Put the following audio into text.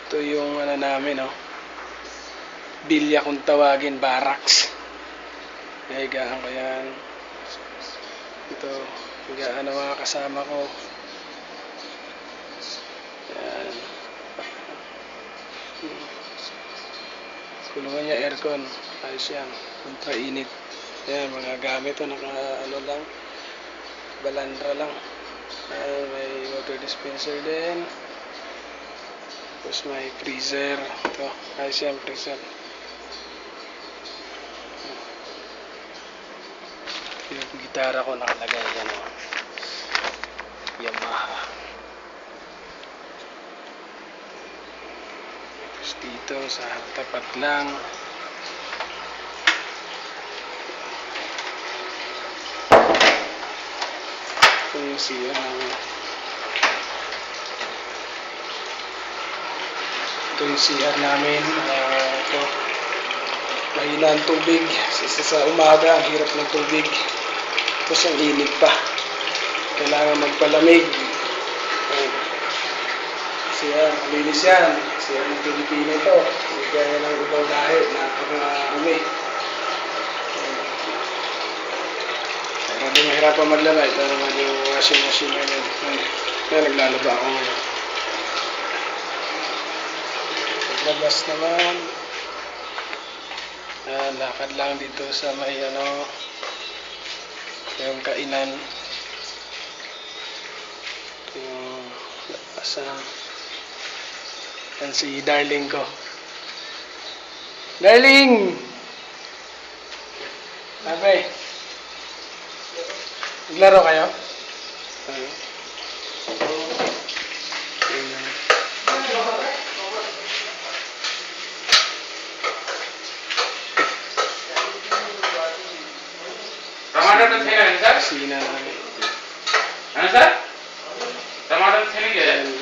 Ito yung ano namin, no? Bilya kung tawagin, barracks. Higaan ko yan. Ito, higaan ng mga kasama ko. Yan. Kulungan niya aircon. Ayos yan. Kontra init. Yan, mga gamit to. Naka ano lang. Balandra lang. May water dispenser din. Tapos may freezer. Ito. Ayos yan, freezer. Yung gitara ko nakalagay yan, o. Yamaha. Tapos dito sa tapat lang ito yung CR namin. Ito yung CR namin. Ito, mahina ang tubig. Sa umaga, ang hirap ng tubig. Tapos ang init pa. Kailangan magpalamig. CR, malinis yan. CR ng Pilipino ito. Hindi kaya ng ibang lahi. Napaka-umi. Pero di mahirapan maglaba. Ito naman yung washing machine ngayon. Kaya naglalaba ako ngayon. Paglabas naman. Lakad lang dito sa may ano, yung kainan. Ito yung lapasan. Yan si darling ko. Darling! Sabi, naglaro kayo? टमाटर तो थे ना sir? Kusina namin. है ना सर? टमाटर थे नहीं क्या?